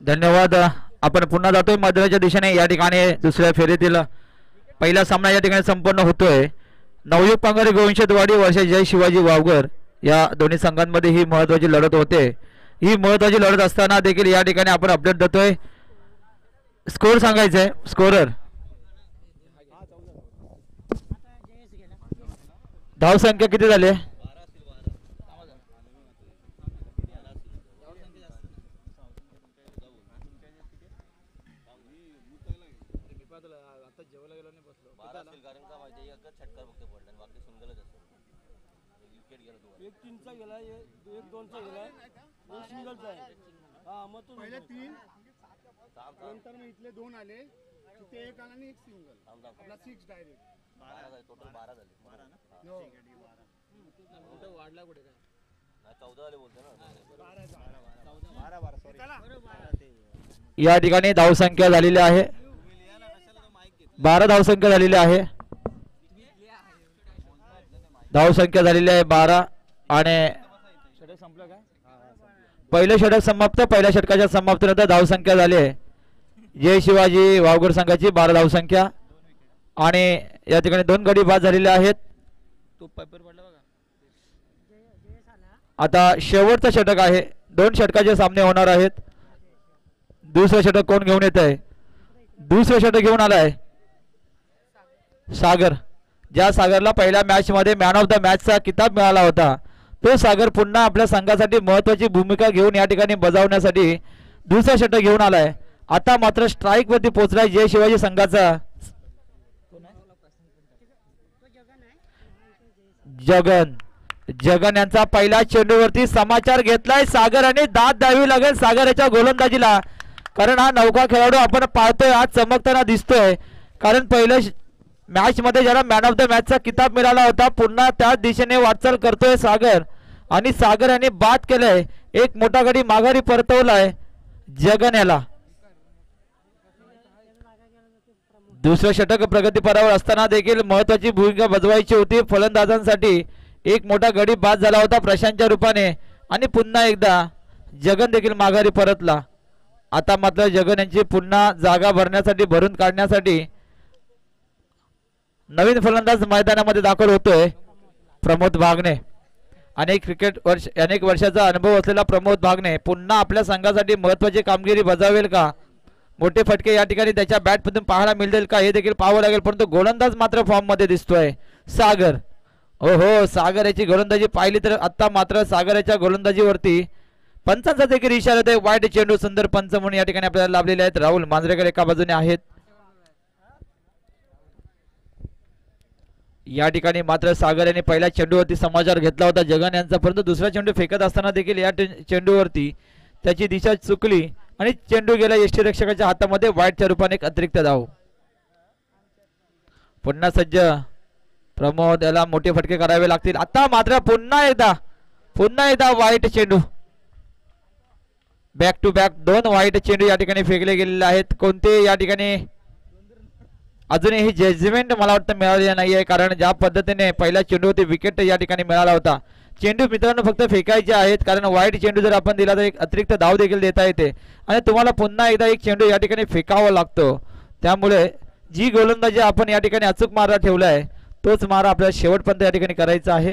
धन्यवाद. आपण पुन्हा जातोय मधुराच्या दिशेने. या ठिकाणी दुसऱ्या फेरीतील पहिला सामना या ठिकाणी संपन्न होतोय. नवयुग पांगारे गोविंदवाडी वर्षे जय शिवाजी वावगर या दोन्ही संघांमध्ये ही महत्त्वाची लढत होते. ही महत्त्वाची लढत असताना देखील या ठिकाणी आपण अपडेट देतोय. स्कोर सांगायचंय. स्कोरर धाव संख्या किती झाले? पहिले 3 नंतर मी इथले 2 आले तिथे एक आला आणि एक सिंगल आपला 6 डायरेक्ट 12 झाले. टोटल 12 झाले. 12 ना कुठे वाढला कुठे काय 14 झाले बोलतो ना 12 सॉरी. या ठिकाणी धावसंख्या झालेली आहे 12. धावसंख्या झालेली आहे. धावसंख्या झालेली आहे 12 आणि संपलं काय पहिलं षटक समाप्त. पहिल्या षटकाच्या समाप्तीनंतर धावसंख्या झाली आहे जय शिवाजी वावगर संघाची 12 धावसंख्या आणि या ठिकाणी 2 गडी बाद झालेले आहेत. आता शेवटचं षटक आहे. 2 षटकाचे सामने होणार आहेत. दुसरं षटक कोण घेऊन येत आहे? दुसरं षटक घेऊन आलाय सागर. ज्या सागरला पहिल्या मॅच मध्ये मॅन ऑफ द मॅचचा किताब मिळाला होता तो सागर पुन्हा आपल्या संघासाठी महत्त्वाची भूमिका घेऊन या ठिकाणी बजावण्यासाठी दुसरा षटक घेऊन आलाय. आता मात्र स्ट्राईक वरती पोहोचलाय जय शिवाजी संघाचा जगन. जगन यांचा पहिल्या चेंडूवरती समाचार घेतलाय सागर आणि दाद द्यावी लागेल सागर याच्या गोलंदाजीला. कारण हा नौका खेळाडू आपण पाहतोय आज चमकताना दिसतोय. कारण पहिल्या मॅच मध्ये ज्याला मॅन ऑफ द मॅचचा किताब मिळाला होता पुन्हा त्याच दिशेने वाटचाल करतोय सागर आणि सागर यांनी बाद केलंय. एक मोठा गडी माघारी परतवलाय जगन याला. दुसरं षटक प्रगतीपरावर असताना देखील महत्वाची भूमिका बजवायची होती फलंदाजांसाठी. एक मोठा गडी बाद झाला होता प्रशांतच्या रूपाने आणि पुन्हा एकदा जगन देखील माघारी परतला. आता मात्र जगन यांची पुन्हा जागा भरण्यासाठी भरून काढण्यासाठी नवीन फलंदाज मैदानामध्ये दाखल होतोय प्रमोद बागणे. अनेक वर्षाचा अनुभव असलेला प्रमोद बागणे पुन्हा आपल्या संघासाठी महत्वाची कामगिरी बजावेल का? मोठे फटके या ठिकाणी त्याच्या बॅट मधून पाहायला मिळतील का हे देखील पाहावं लागेल. परंतु गोलंदाज मात्र फॉर्म मध्ये दिसतोय सागर. हो सागर याची गोलंदाजी पाहिली तर आता मात्र सागर याच्या गोलंदाजीवरती पंचांचा देखील इशारा होतोय. वाईट चेंडू सुंदर पंच म्हणून या ठिकाणी आपल्याला लाभलेले आहेत. राहुल मांजरेकर एका बाजूने आहेत. या ठिकाणी मात्र सागर यांनी पहिल्या चेंडूवरती समाचार घेतला होता जगन यांचा. परंतु दुसरा चेंडू फेकत असताना देखील या चेंडूवरती त्याची दिशा चुकली आणि चेंडू गेला यष्टीरक्षकाच्या हातामध्ये. वाईटच्या रूपाने एक अतिरिक्त धाव. पुन्हा सज्ज प्रमोद याला मोठे फटके करावे लागतील. आता मात्र पुन्हा एकदा वाईट चेंडू. बॅक टू बॅक 2 वाईट चेंडू या ठिकाणी फेकले गेलेले आहेत. कोणते या ठिकाणी अजूनही जजमेंट मला वाटतं मिळालेलं नाहीये. कारण ज्या पद्धतीने पहिल्या चेंडूवरती विकेट या ठिकाणी मिळाला होता. चेंडू मित्रांनो फक्त फेकायचे आहेत. कारण वाईट चेंडू जर आपण दिला तर एक अतिरिक्त धाव देखील देता येते आणि तुम्हाला पुन्हा एकदा एक चेंडू या ठिकाणी फेकावा लागतो. त्यामुळे जी गोलंदाजी आपण या ठिकाणी अचूक मारा ठेवलाय तोच मारा आपल्याला शेवटपर्यंत या ठिकाणी करायचा आहे.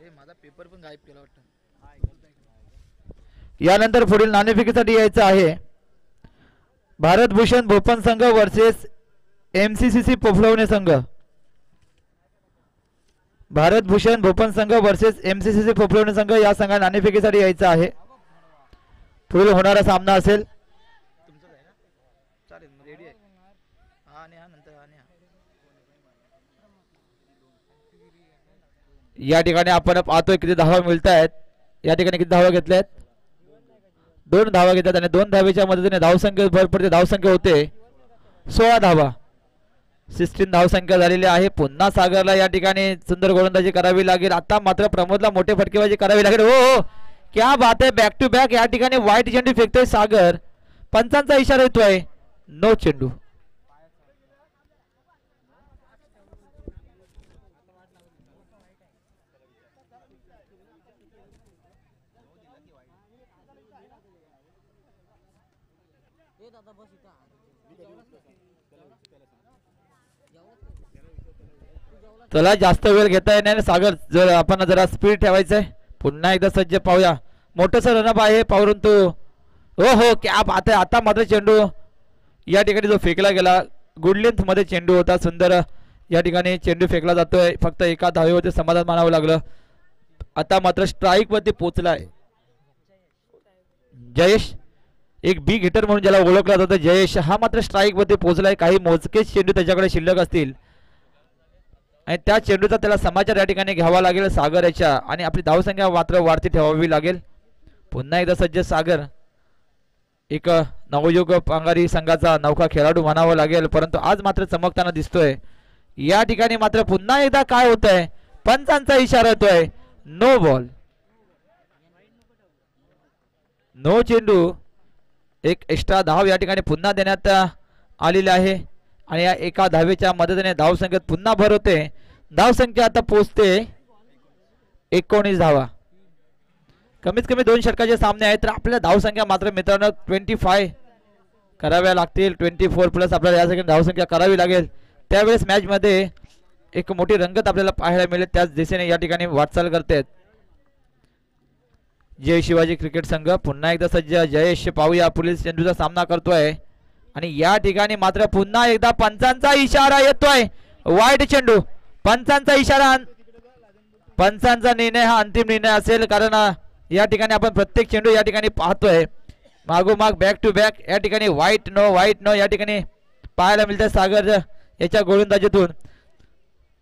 माझा पेपर पण गायब केला वाटतं. यानंतर पुढील नाणेफेकीसाठी यायचं आहे भारत भूषण भोपन संघ वर्सेस MCCC पोफळवणे संघ. भारत भूषण भोपन संघ वर्सेस MCCC पोफळवणे संघ या संघाला नाणेफेकीसाठी यायचं आहे. पुढील होणारा सामना असेल या ठिकाणी आपण पाहतोय किती धावा मिळत आहेत. या ठिकाणी किती धावा घेतल्यात? 2 धावा घेतात आणि 2 धावेच्या मदतीने धावसंख्या भर पडते. धावसंख्या होते 16 धावा. 16 धावसंख्या झालेली आहे. पुन्हा सागरला या ठिकाणी सुंदर गोलंदाजी करावी लागेल. आता मात्र प्रमोदला मोठे फटकेबाजी करावी लागेल. हो क्या बात आहे. बॅक टू बॅक या ठिकाणी वाईट चेंडू फेकतोय सागर. पंचांचा इशारा येतोय नो चेंडू. चला जास्त वेळ घेता येणार नाही सागर, जर आपण जरा स्पीड ठेवायचंय. पुन्हा एकदा सज्ज पाहूया. मोठंसं रनअप आहे परंतु हो हो क्या बात आहे. आता मात्र चेंडू या ठिकाणी जो फेकला गेला गुड लेंथ मध्ये चेंडू होता. सुंदर या ठिकाणी चेंडू फेकला जातोय. फक्त एका धावेवरती समाधान मानावं लागलं. आता मात्र स्ट्राईक वरती पोहोचलाय जयेश. एक बिग हिटर म्हणून ज्याला ओळखला जातं जयेश, हा मात्र स्ट्राईक वरती पोहोचलाय. काही मोजकेच चेंडू त्याच्याकडे शिल्लक असतील आणि त्या चेंडूचा त्याला समाचार या ठिकाणी घ्यावा लागेल सागर याच्या, आणि आपली धावसंख्या मात्र वाढती ठेवावी लागेल. पुन्हा एकदा सज्ज सागर. एक नवयुग पांगारी संघाचा नौका खेळाडू म्हणावं लागेल, परंतु आज मात्र चमकताना दिसतोय. या ठिकाणी मात्र पुन्हा एकदा काय होतंय, पंचांचा इशारा येतोय. नो बॉल, नो चेंडू. एक एक्स्ट्रा धाव या ठिकाणी पुन्हा देण्यात आलेली आहे आणि या एका धावेच्या मदतीने धावसंख्येत पुन्हा भर होते. धावसंख्या आता पोहोचते 19 धावा. कमीत कमी 2 षटकाचे सामने आहेत तर आपल्या धावसंख्या मात्र मित्रांनो 25 कराव्या लागतील. 24 प्लस आपल्याला यासाठी धावसंख्या करावी लागेल. त्यावेळेस मॅच मध्ये एक मोठी रंगत आपल्याला पाहायला मिळेल. त्याच दिशेने या ठिकाणी वाटचाल करतात जय शिवाजी क्रिकेट संघ. पुन्हा एकदा सज्ज जयेश पाहूया. पोलीस चेंडूचा सामना करतोय आणि या ठिकाणी मात्र पुन्हा एकदा पंचांचा इशारा येतोय. वाईट चेंडू. पंचांचा इशारा, पंचांचा निर्णय हा अंतिम निर्णय असेल, कारण या ठिकाणी आपण प्रत्येक चेंडू या ठिकाणी पाहतोय मागोमाग बॅक टू बॅक. या ठिकाणी वाईट नो या ठिकाणी पाहायला मिळतं सागर याच्या गोलंदाजीतून.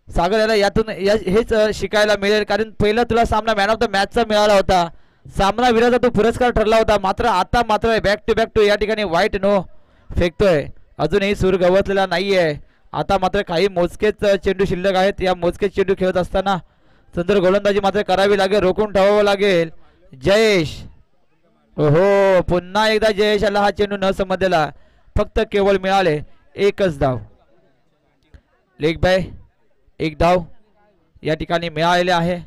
सागर याला यातून हेच शिकायला मिळेल, कारण पहिला तुला सामना मॅन ऑफ द मॅचचा मिळाला होता. सामना वीराचा तो पुरस्कार ठरला होता, मात्र आता मात्र बॅक टू या ठिकाणी वाईट नो फेकतोय. अजूनही सूर गवतलेला नाहीये. आता मात्र काही मोजकेच चेंडू शिल्लक आहेत. या मोजकेच चेंडू खेळत असताना सुंदर गोलंदाजी मात्र करावी लागेल, रोखून ठेवावं लागेल. जयेश, हो पुन्हा एकदा जयेशाला हा चेंडू न समजलेला. फक्त केवळ मिळाले एकच धाव. लेग बाय एक धाव या ठिकाणी मिळालेले आहे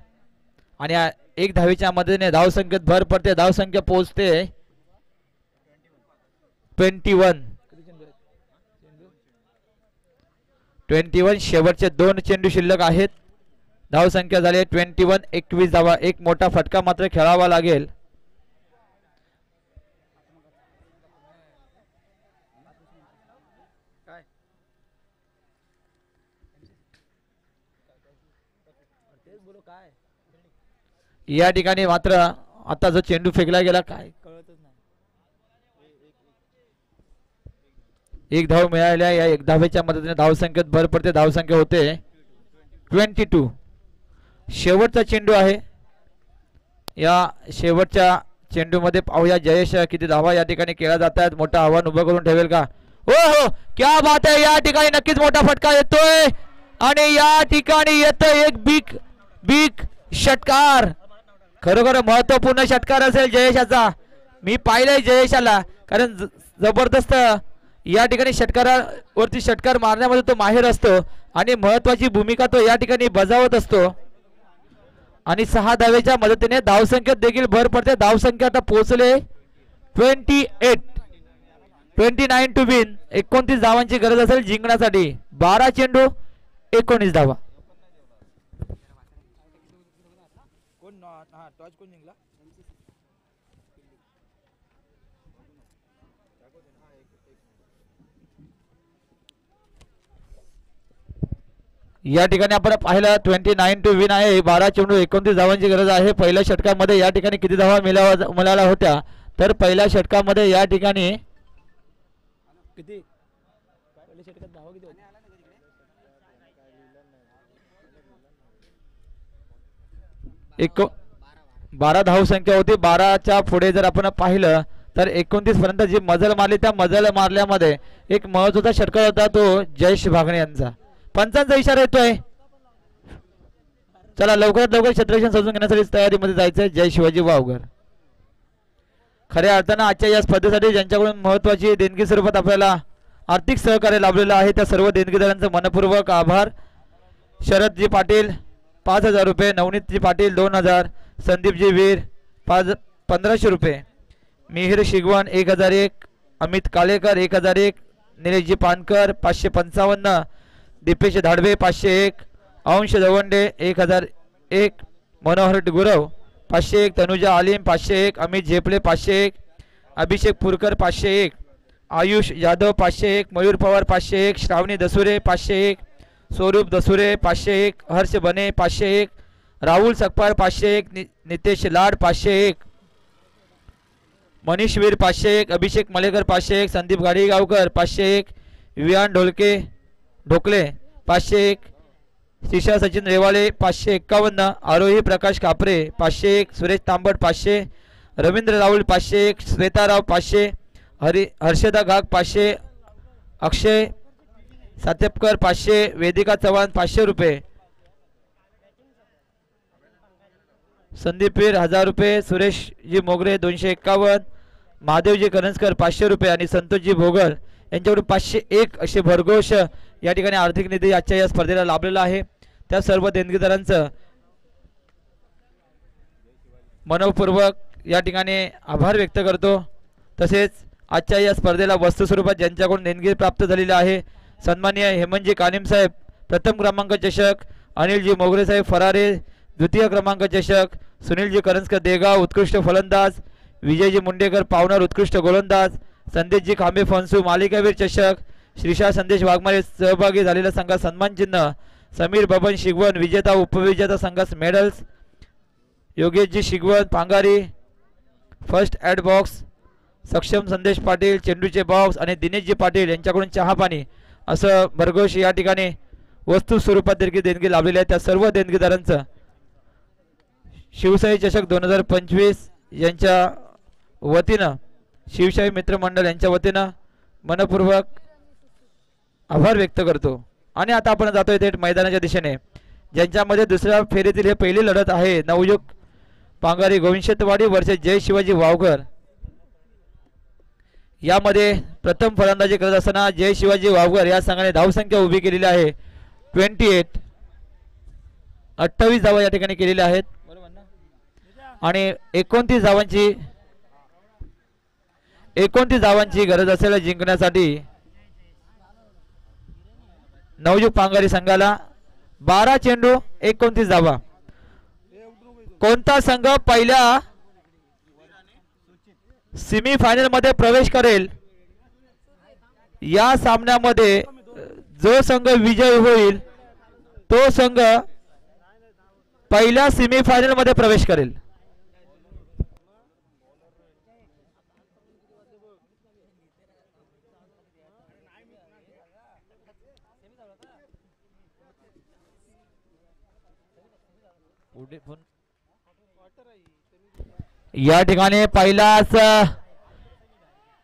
आणि एक धावेच्या मदतीने धावसंख्येत भर पडते. धावसंख्या पोहोचते 21. शेवटचे 2 चेंडू शिल्लक आहेत. धावसंख्या झाली 21. 21 धावा. एक मोठा फटका मात्र खेळावा लागेल. या ठिकाणी मात्र आता जो चेंडू फेकला गेला काय कळतच नाही. एक धाव मिळाल्या. या एक धावेच्या मदतीने धावसंख्येत भर पडते. धावसंख्या होते 22. शेवटचा चेंडू आहे. या शेवटच्या चेंडू मध्ये पाहूया जयेश किती धावा या ठिकाणी केला जातात. मोठं आव्हान उभं करून ठेवेल का? हो क्या बात आहे. या ठिकाणी नक्कीच मोठा फटका येतोय आणि या ठिकाणी येतोय एक बिग षटकार. खरोखर महत्वपूर्ण षटकार असेल जयेशाचा. मी पाहिलंय जयेशाला, कारण जबरदस्त या ठिकाणी षटकारावरती षटकार मारण्यामध्ये तो माहिर असतो आणि महत्वाची भूमिका तो या ठिकाणी बजावत असतो. आणि 6 धावेच्या मदतीने धावसंख्येत देखील भर पडते. धावसंख्या आता पोहोचले 29 टू विन. 29 धावांची गरज असेल जिंकण्यासाठी. 12 चेंडू 19 धावा. या ठिकाणी आपण पाहिलं 29 टू विन आहे. 12 चेंडू 29 धावांची गरज आहे. पहिल्या षटकामध्ये या ठिकाणी किती धावा मिळाल्या होत्या तर पहिल्या षटकामध्ये या ठिकाणी किती 12 धावसंख्या होती. 12च्या पुढे जर आपण पाहिलं तर 29 पर्यंत जी मजल मारली त्या मजल मारल्यामध्ये एक महत्वाचा षटकार होता तो जयेश भागणे यांचा. पंचांचा इशारा येतोय. चला लवकरात लवकर क्षेत्ररक्षण समजून घेण्यासाठी तयारीमध्ये जायचंय. जय शिवाजी वावगर. खऱ्या अर्थानं आजच्या या स्पर्धेसाठी ज्यांच्याकडून महत्वाची देणगी स्वरूपात आपल्याला आर्थिक सहकार्य लाभलेलं आहे त्या सर्व देणगीदारांचं मनपूर्वक आभार. शरदजी पाटील, 5,000 रुपये, नवनीतजी पाटील 2,000, संदीपजी वीर 1,500 रुपये, मिहिर शिगवण 1,001, अमित कालेकर 1,001, निलेशजी पानकर 555, दीपेश धाडवे 501, अंश दवंडे 1,001, मनोहर गुरव 501, तनुजा आलिम 501, अमित झेपले 501, अभिषेक पुरकर 501, आयुष यादव 501, मयूर पवार 501, श्रावणी दसुरे 501, स्वरूप दसुरे 501, हर्ष बने 501, राहुल सकपार 501, नितेश लाड 501, मनीष वीर 501, अभिषेक मलेकर 501, संदीप गाडीगावकर 501, विहान ढोकले 501, शिशा सचिन रेवाळे 551, आरोही प्रकाश कापरे 501, सुरेश तांबट 500, रवींद्र राहुल 501, श्वेताराव 500, हर्षदा घाग 500, अक्षय सातेपकर 500, वेदिका चव्हाण 500 रुपये, संदीप वीर 1,000 रुपये, सुरेशजी मोगरे 251, महादेवजी करंजकर 500 रुपये आणि संतोषजी भोगल यांच्याकडून 501 असे भरघोष या ठिकाणी आर्थिक निधी आजच्या या स्पर्धेला लाभलेला आहे. त्या सर्व देणगीदारांचं मनपूर्वक या ठिकाणी आभार व्यक्त करतो. तसेच आजच्या या स्पर्धेला वस्तू स्वरूपात ज्यांच्याकडून देणगी प्राप्त झालेली आहे सन्माननीय हेमंतजी कानिम साहेब प्रथम क्रमांक चषक, अनिलजी मोगरे साहेब फरारे द्वितीय क्रमांक चषक, सुनीलजी करंजकर देगाव उत्कृष्ट फलंदाज, विजयजी मुंडेकर पावनर उत्कृष्ट गोलंदाज, संदेशजी खांबे फणसू मालिकावीर चषक, श्रीशा संदेश वाघमारे सहभागी झालेल्या संघास सन्मान चिन्ह, समीर बबन शिगवण विजेता उपविजेता संघास medals, Yogeshji Shigwan Pangari first add box, सक्षम संदेश पाटील चेंडूचे बॉक्स आणि दिनेशजी पाटील यांच्याकडून चहा पाणी असं भरघोष या ठिकाणी वस्तू स्वरूपात देणगी लाभलेली आहे. त्या सर्व देणगीदारांचं शिवशाही चषक 2025 यांच्या वतीनं शिवशाही मित्रमंडळ यांच्या वतीनं मनपूर्वक आभार व्यक्त करतो. आणि आता आपण जातोय थेट मैदानाच्या दिशेने, ज्यांच्यामध्ये दुसऱ्या फेरीतील हे पहिली लढत आहे नवयुग पांगारी गोविंदशेतवाडी वर्सेस जय शिवाजी वावकर. यामध्ये प्रथम फलंदाजी करत असताना जय शिवाजी वावकर या संघाने धावसंख्या उभी केलेली आहे 28 धावा या ठिकाणी केलेल्या आहेत आणि 29 धावांची गरज असेल जिंकण्यासाठी. नवयुग पांगारी संघाला 12 चेंडू 29 धावा. कोणता संघ पहिल्या सेमी फायनल मध्ये प्रवेश करेल या सामन्यामध्ये जो संघ विजयी होईल तो संघ पहिल्या सेमी फायनल मध्ये प्रवेश करेल. या ठिकाणी पहिलाच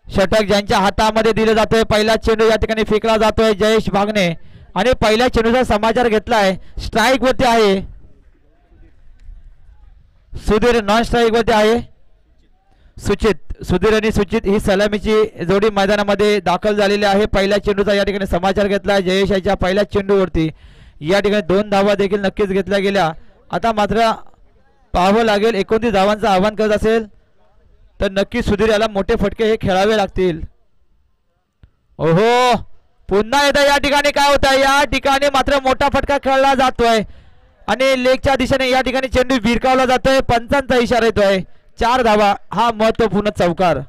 षटक ज्यांच्या हातामध्ये दिलं जातोय, पहिला चेंडू या ठिकाणी फेकला जातोय जयेश भागणे आणि पहिल्या चेंडूचा समाचार घेतलाय. स्ट्राईक वरती आहे सुधीर, नॉन स्ट्राईक वरती आहे सुचित. सुधीर आणि सुचित ही सलामीची जोडी मैदानामध्ये दाखल झालेली आहे. पहिल्या चेंडूचा या ठिकाणी समाचार घेतलाय जयेश याच्या पहिल्या चेंडूवरती. या ठिकाणी 2 धावा देखील नक्कीच घेतल्या गेल्या. आता मात्र पाहावं लागेल 29 धावांचं आव्हान करत असेल तर नक्की सुधीर याला मोठे फटके हे खेळावे लागतील. ओहो, पुन्हा एकदा या ठिकाणी काय होत आहे, या ठिकाणी मात्र मोठा फटका खेळला जातोय आणि लेगच्या दिशेने या ठिकाणी चेंडू भिरकावला जातोय. पंचांचा इशारा येतोय 4 धावा हा महत्वपूर्ण चौकार.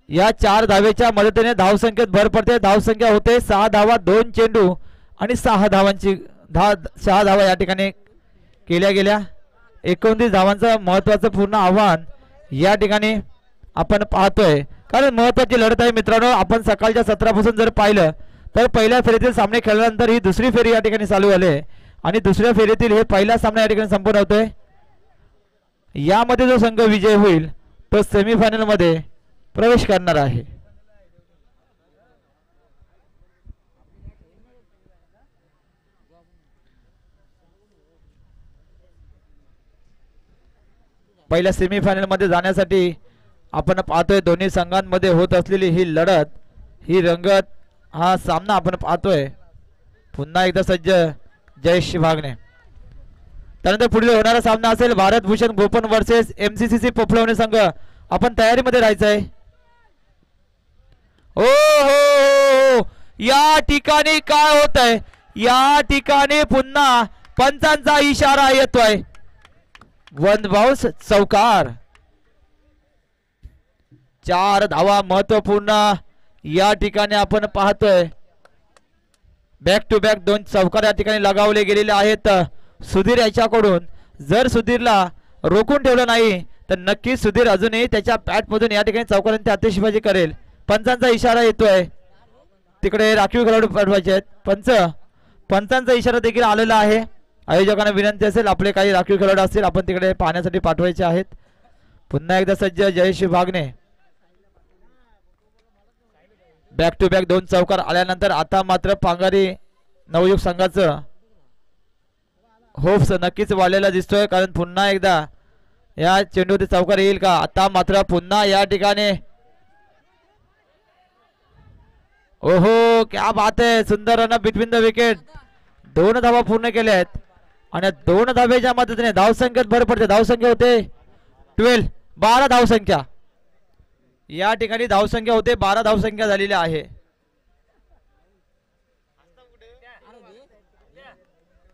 या 4 धावेच्या मदतीने धावसंख्येत भर पडते. धावसंख्या होते 6 धावा 2 चेंडू आणि 6 धावा या ठिकाणी केल्या गेल्या. 29 धावांचं महत्वाचं पूर्ण आव्हान या ठिकाणी आपण पाहतोय, कारण महत्वाची लढत आहे मित्रांनो. आपण सकाळच्या सत्रापासून जर पाहिलं तर पहिल्या फेरीतील सामने खेळल्यानंतर ही दुसरी फेरी या ठिकाणी चालू झाली आणि दुसऱ्या फेरीतील हे पहिला सामना या ठिकाणी संपूर्ण होतोय. यामध्ये जो संघ विजय होईल तो सेमीफायनल मध्ये प्रवेश करणार आहे. पहिल्या सेमीफायनल मध्ये जाण्यासाठी आपण पाहतोय दोन्ही संघांमध्ये होत असलेली ही लढत, ही रंगत, हा सामना आपण पाहतोय. पुन्हा एकदा सज्ज जयेश भागणे. त्यानंतर पुढील होणारा सामना असेल भारत भूषण गोपन वर्सेस MCCC पोफळवणे संघ. आपण तयारीमध्ये राहायचं आहे. ओ हो, या ठिकाणी काय होत आहे? या ठिकाणी पुन्हा पंचांचा इशारा येतोय. वन बाउन्स चौकार. 4 धावा महत्वपूर्ण या ठिकाणी आपण पाहतोय. बॅक टू बॅक 2 चौकार या ठिकाणी लगावले गेलेले आहेत सुधीर याच्याकडून. जर सुधीरला रोखून ठेवलं नाही तर नक्कीच सुधीर अजूनही त्याच्या बॅट मधून या ठिकाणी चौकारांची आतिषबाजी करेल. पंचांचा इशारा येतोय. तिकडे राखीव खेळाडू पाठवायचे आहेत. पंचांचा इशारा देखील आलेला आहे. आयोजकांना विनंती असेल आपले काही राखीव खेळाडू असतील आपण तिकडे पाहण्यासाठी पाठवायचे आहेत. पुन्हा एकदा सज्ज जयेश भागणे. बॅक टू बॅक 2 चौकार आल्यानंतर आता मात्र पांगारी नवयुग संघाचं होप्स नक्कीच वाढलेला दिसतोय. कारण पुन्हा एकदा या चेंडूवरती चौकार येईल का? आता मात्र पुन्हा या ठिकाणी ओहो क्या बात आहे. सुंदर रन बिटवीन द विकेट. 2 धावा पूर्ण केल्या आहेत आणि 2 धावेच्या मदतीने धावसंख्येत भर पडते. धावसंख्या होते 12 धावसंख्या. या ठिकाणी धावसंख्या होते 12 धावसंख्या झालेली आहे.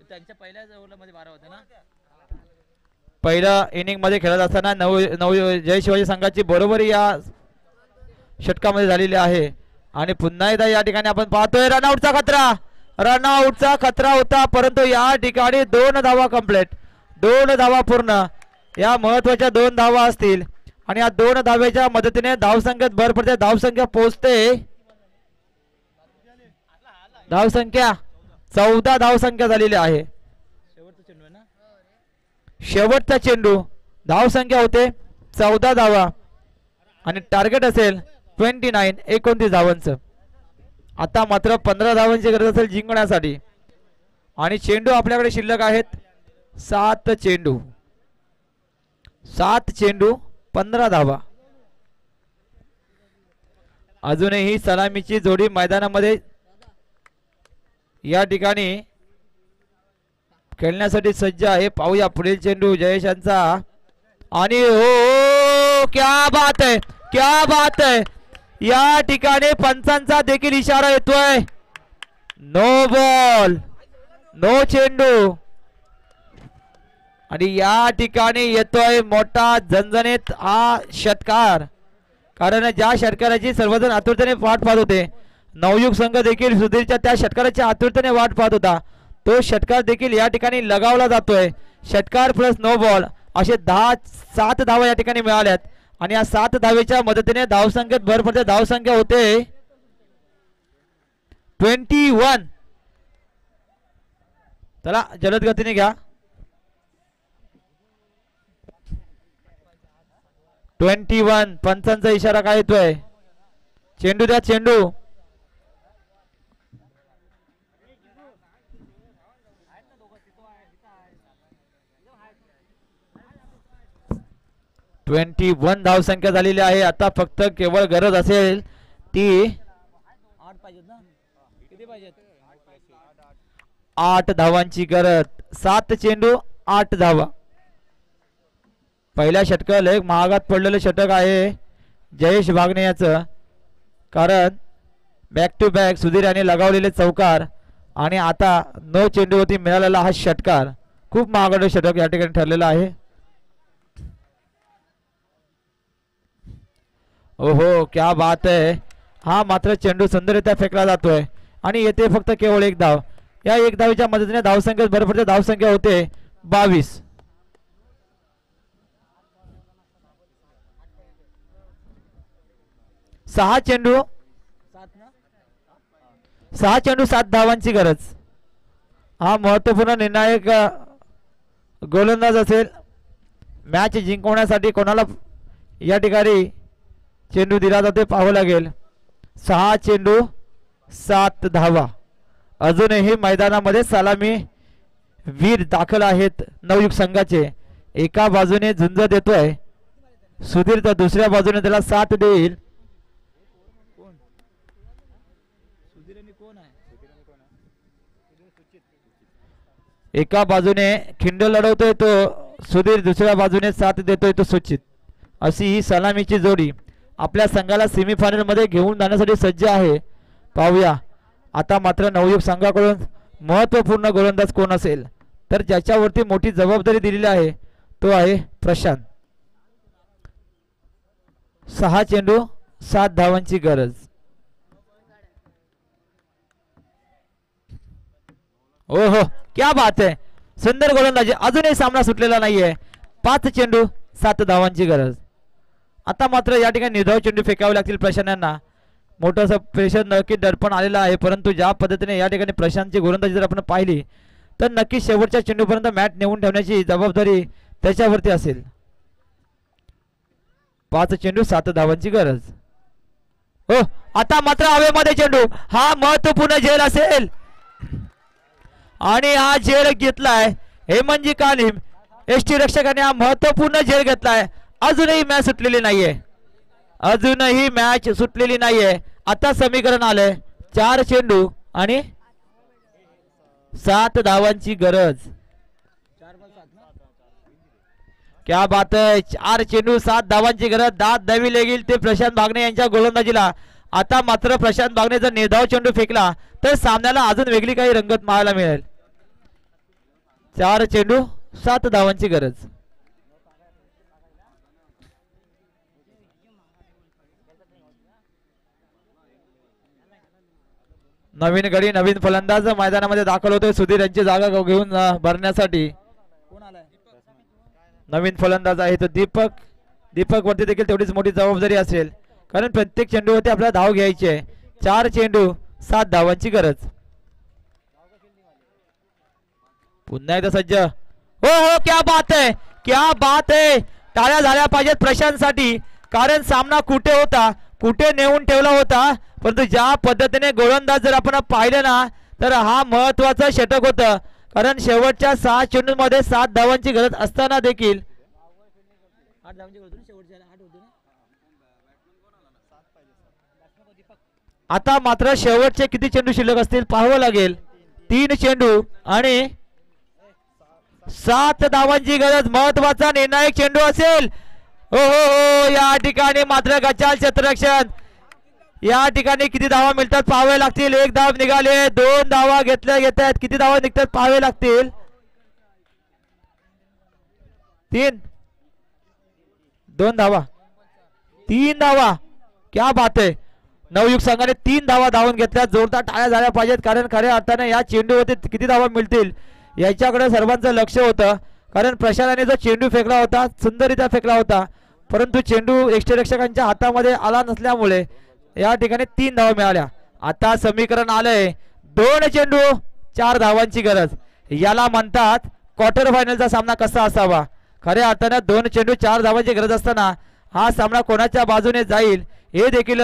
त्यांच्या पहिल्याच ओव्हरमध्ये 12 होते ना. पहिल्या इनिंग मध्ये खेळत असताना जय शिवाजी संघाची बरोबरी या षटकामध्ये झालेली आहे. आणि पुन्हा एकदा या ठिकाणी आपण पाहतोय रनआउटचा खतरा. रनआउटचा खतरा होता परंतु या ठिकाणी 2 धावा कंप्लीट. 2 धावा पूर्ण. या महत्वाच्या 2 धावा असतील आणि या 2 धावेच्या मदतीने धावसंख्येत भर पडते. धावसंख्या पोहोचते. धावसंख्या 14 धावसंख्या झालेली आहे. शेवटचा चेंडू. धावसंख्या होते 14 धावा आणि टार्गेट असेल 29 धावांचं. आता मात्र 15 धावांची गरज असेल जिंकण्यासाठी. आणि चेंडू आपल्याकडे शिल्लक आहेत 7 चेंडू. 7 चेंडू 15 धावा. अजूनही सलामीची जोडी मैदानामध्ये या ठिकाणी खेळण्यासाठी सज्ज आहे. पाहूया पुढील चेंडू जयेशांचा. आणि हो क्या बात आहे, क्या बात आहे. या ठिकाणी पंचांचा देखील इशारा येतोय. नो बॉल, नो चेंडू. आणि या ठिकाणी येतोय मोठा झणझणीत हा षटकार. कारण ज्या षटकाराची सर्वजण आतुरतेने वाट पाहत होते. नवयुग संघ देखील सुधीरच्या त्या षटकाराची आतुरतेने वाट पाहत होता. तो षटकार देखील या ठिकाणी लगावला जातोय. षटकार प्लस नो बॉल असे 7 धावा या ठिकाणी मिळाल्यात. आणि या 7 धावेच्या मदतीने धावसंख्येत भर पडते. धावसंख्या होते 21. चला जलद गतीने घ्या. 21. पंचांचा इशारा काय येतोय? चेंडू द्या चेंडू. ट्वेंटी 21 धावसंख्या झालेली आहे. आता फक्त केवळ गरज असेल ती 8 धावांची गरज. 7 चेंडू 8 धावा. पहिल्या षटकाला एक महागात पडलेलं षटक आहे जयेश भागणे याचं. कारण बॅक टू बॅक सुधीर यांनी लगावलेले चौकार आणि आता 9 चेंडूवरती मिळालेला हा षटकार खूप महागडं षटक या ठिकाणी ठरलेलं आहे. ओहो क्या बात आहे. हा मात्र चेंडू सुंदररित्या फेकला जातोय आणि येथे फक्त केवळ 1 धाव. या 1 धावेच्या मदतीने धावसंख्येत भर पडते. धावसंख्या होते 22. 6 चेंडू 7 धावांची गरज. हा महत्वपूर्ण निर्णायक गोलंदाज असेल. मॅच जिंकवण्यासाठी कोणाला या ठिकाणी चेंडू दिला जातो पाहावं लागेल. 6 चेंडू 7 धावा. अजूनही मैदानामध्ये सलामी वीर दाखल आहेत नवयुग संघाचे. एका बाजूने झुंज देतोय सुधीर तर दुसऱ्या बाजूने त्याला साथ देईल. एका बाजूने खिंड लढवतोय तो सुधीर, दुसऱ्या बाजूने साथ देतोय तो सुचित. अशी ही सलामीची जोडी आपल्या संघाला सेमीफायनल मध्ये घेऊन जाण्यासाठी सज्ज आहे. पाहूया आता मात्र नवयुग संघाकडून महत्वपूर्ण गोलंदाज कोण असेल, तर ज्याच्यावरती मोठी जबाबदारी दिलेली आहे तो आहे प्रशांत. 6 चेंडू 7 धावांची गरज. ओ हो, क्या बात आहे, सुंदर गोलंदाजी. अजूनही सामना सुटलेला नाहीये. 5 चेंडू 7 धावांची गरज. आता मात्र या ठिकाणी निर्धाव चेंडू फेकावे लागतील प्रशांत यांना. मोठंसं प्रेशर नक्की दडपण आलेलं आहे, परंतु ज्या पद्धतीने या ठिकाणी प्रशांतची गोलंदाजी जर आपण पाहिली तर नक्की शेवटच्या चेंडूपर्यंत मॅच नेऊन ठेवण्याची जबाबदारी त्याच्यावरती असेल. 5 चेंडू 7 धावांची गरज. हो, आता मात्र हवेमध्ये चेंडू. हा महत्वपूर्ण झेल असेल आणि हा झेल घेतलाय हेमंतजी कालिम. एसटी रक्षकाने हा महत्वपूर्ण झेल घेतलाय. अजूनही मॅच सुटलेली नाहीये. अजूनही मॅच सुटलेली नाहीये. आता समीकरण आलंय 4 चेंडू आणि 7 धावांची गरज. क्या बात आहे, 4 चेंडू 7 धावांची गरज. दाद द्यावी लागेल ते प्रशांत बागणे यांच्या गोलंदाजीला. आता मात्र प्रशांत बागणे जर निर्धाव चेंडू फेकला तर सामन्याला अजून वेगळी काही रंगत पाहायला मिळेल. 4 चेंडू 7 धावांची गरज. नवीन गडी नवीन फलंदाज मैदानामध्ये दाखल होतोय. सुधीर यांची जागा घेऊन भरण्यासाठी नवीन फलंदाज आहे तो दीपक. दीपक वरती देखील तेवढीच मोठी जबाबदारी असेल, कारण प्रत्येक चेंडूवरती आपल्याला धाव घ्यायची आहे. 4 चेंडू 7 धावांची गरज. पुन्हा एकदा सज्ज. हो हो, क्या बात आहे, क्या बात आहे. टाळ्या झाल्या पाहिजेत प्रशांतसाठी, कारण सामना कुठे होता, कुठे नेऊन ठेवला होता, परंतु ज्या पद्धतीने गोलंदाज जर आपण पाहिलं ना तर हा महत्वाचा षटक होतं. कारण शेवटच्या 6 चेंडूंमध्ये 7 धावांची गरज असताना देखील आता मात्र शेवटचे किती चेंडू शिल्लक असतील पाहावं लागेल. 3 चेंडू आणि 7 धावांची गरज. महत्वाचा निर्णायक चेंडू असेल. हो हो हो, या ठिकाणी मात्र गचाल क्षेत्ररक्षण. या ठिकाणी किती धावा मिळतात पाहावे लागतील. 1 धाव निघाले, 2 धावा घेतल्या घेत आहेत. किती धावा निघतात पाहावे लागतील. 3 2 धावा 3 धावा. क्या बात आहे, नवयुग संघाने 3 धावा धावून घेतल्या. जोरदार टाळ्या झाल्या पाहिजेत, कारण खऱ्या अर्थाने या चेंडूवरती किती धावा मिळतील याच्याकडे सर्वांचं लक्ष होतं. कारण प्रशांतने जो चेंडू फेकला होता सुंदररित्या फेकला होता, परंतु चेंडू यष्टीरक्षकांच्या हातामध्ये आला नसल्यामुळे या ठिकाणी 3 धावा मिळाल्या. आता समीकरण आलंय 2 चेंडू 4 धावांची गरज. याला म्हणतात क्वार्टर फायनलचा सामना कसा असावा. खऱ्या अर्थाने 2 चेंडू 4 धावांची गरज असताना हा सामना कोणाच्या बाजूने जाईल हे देखील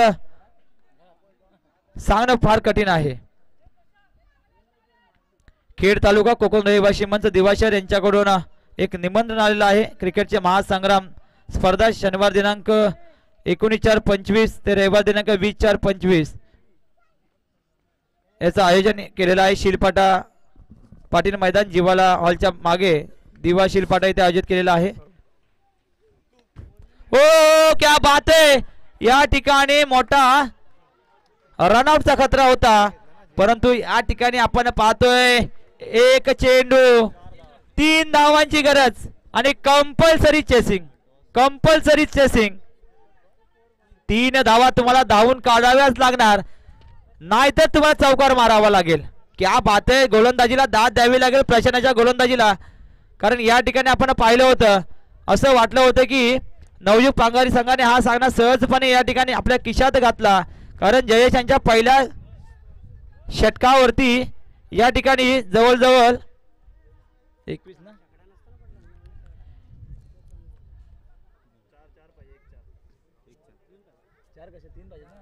सांगणं फार कठीण आहे. खेड तालुका कोकण रहिवासी मंच दिवाशर यांच्याकडून एक निमंत्रण आलेलं आहे. क्रिकेटचे महासंग्राम स्पर्धा शनिवार दिनांक 19/4/25 ते रविवार दिनांक 20/4/25 याचं आयोजन केलेलं आहे. शिलपाटा पाटील मैदान जिवाला हॉलच्या मागे दिवा शिलपाटा इथे आयोजित केलेला आहे. ओ क्या बात आहे, या ठिकाणी मोठा रनआउटचा खतरा होता, परंतु या ठिकाणी आपण पाहतोय 1 चेंडू 3 धावांची गरज आणि कंपल्सरी चेसिंग. 3 धावा तुम्हाला धावून काढाव्याच लागणार, नाहीतर तुम्हाला चौकार मारावा लागेल. क्या बात आहे, गोलंदाजीला दाद द्यावी लागेल प्रशांतच्या गोलंदाजीला. कारण या ठिकाणी आपण पाहिलं होतं, असं वाटलं होतं की नवयुग पांगारी संघाने हा सामना सहजपणे या ठिकाणी आपल्या खिशात घातला. कारण जयेश यांच्या पहिल्या षटकावरती या ठिकाणी जवळजवळ 21 ना 4 कसे 3 पाहिजे ना,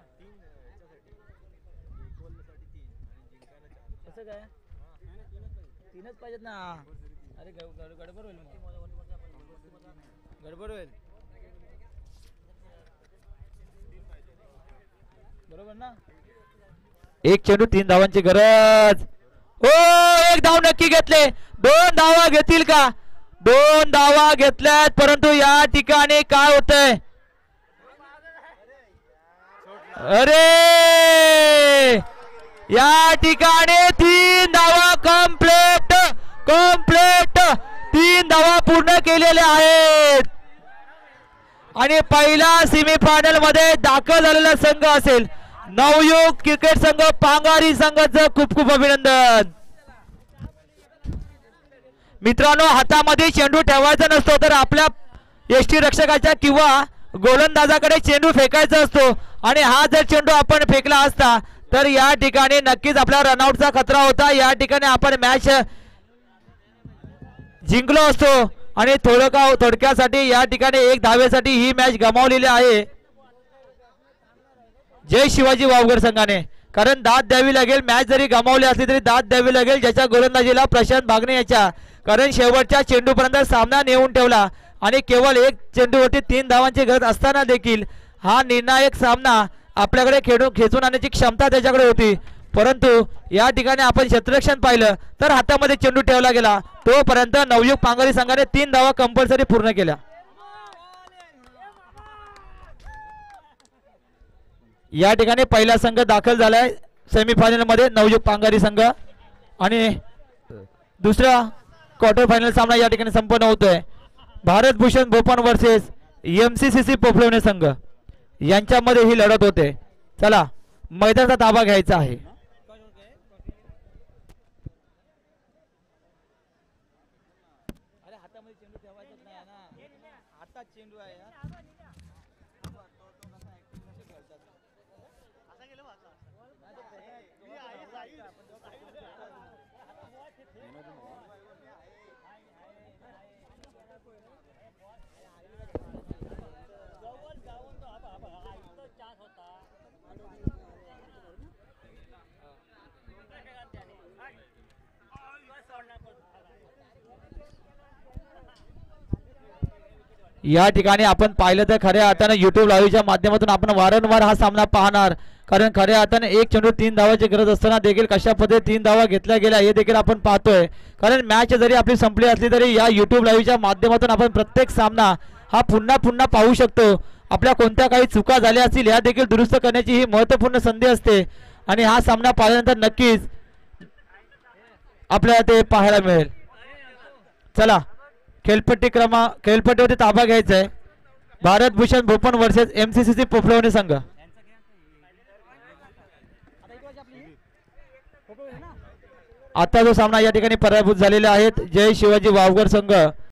कसं काय 3च पाहिजेत ना. अरे गडबड होईल, गडबड होईल, बरोबर ना. 1 चेंडू 3 धावांची गरज. ओ 1 धाव नक्की घेतले. 2 धावा घेतील का? 2 धावा घेतल्यात, परंतु या ठिकाणी काय होतंय? अरे या ठिकाणी 3 धावा कंप्लीट 3 धावा पूर्ण केलेल्या आहेत आणि पहिला सेमीफायनल मध्ये दाखल झालेला संघ असेल नवयुग क्रिकेट संघ पांगारी संघाचं खूप खूप अभिनंदन. मित्रांनो, हातामध्ये चेंडू ठेवायचा नसतो तर आपल्या यष्टी रक्षकाच्या किंवा गोलंदाजाकडे चेंडू फेकायचा असतो आणि हा जर चेंडू आपण फेकला असता तर या ठिकाणी नक्कीच आपला रनआउटचा खतरा होता. या ठिकाणी आपण मॅच जिंकलो असतो आणि थोडक्यासाठी या ठिकाणी 1 धावेसाठी ही मॅच गमावलेली आहे जय शिवाजी वावगर संघाने. कारण दाद द्यावी लागेल, मॅच जरी गमावली असली तरी दाद द्यावी लागेल ज्याच्या गोलंदाजीला प्रशांत भागणे याच्या. कारण शेवटच्या चेंडूपर्यंत सामना नेऊन ठेवला आणि केवळ 1 चेंडूवरती 3 धावांची गरज असताना देखील हा निर्णायक सामना आपल्याकडे खेचून आणण्याची क्षमता त्याच्याकडे होती. परंतु या ठिकाणी आपण क्षेत्ररक्षण पाहिलं तर हातामध्ये चेंडू ठेवला गेला. तोपर्यंत नवयुग पांगारी संघाने 3 धावा कंपल्सरी पूर्ण केल्या. या ठिकाणी पहिला संघ दाखल झालाय सेमीफायनल मध्ये नवयुग पांगारी संघ आणि दुसरा क्वार्टर फायनल सामना या ठिकाणी संपन्न होतोय. भारत भूषण भोपाळ वर्सेस MCCC पोफळवणे संघ यांच्यामध्ये ही लढत होते. चला मैदानाचा ताबा घ्यायचा आहे. या ठिकाणी आपण पाहिलं तर खऱ्या अर्थाने YouTube लाईव्हच्या माध्यमातून आपण वारंवार हा सामना पाहणार. कारण खऱ्या अर्थाने 1 चेंडू 3 धावाची गरज असताना देखील कशा पद्धतीने 3 धावा घेतल्या गेल्या हे देखील आपण पाहतोय. कारण मॅच जरी आपली संपली असली तरी या YouTube लाईव्हच्या माध्यमातून आपण प्रत्येक सामना हा पुन्हा पाहू शकतो. आपल्या कोणत्या काही चुका झाल्या असतील ह्या देखील दुरुस्त करण्याची ही महत्त्वपूर्ण संधी असते आणि हा सामना पाहिल्यानंतर नक्कीच आपल्याला ते पाहायला मिळेल. चला खेळपट्टीवरती ताबा घ्यायचा आहे. भारत भूषण भोपाळ वर्सेस MCCC पोफळवणे संघ. आता जो सामना या ठिकाणी पराभूत झालेले आहेत जय शिवाजी वावगर संघ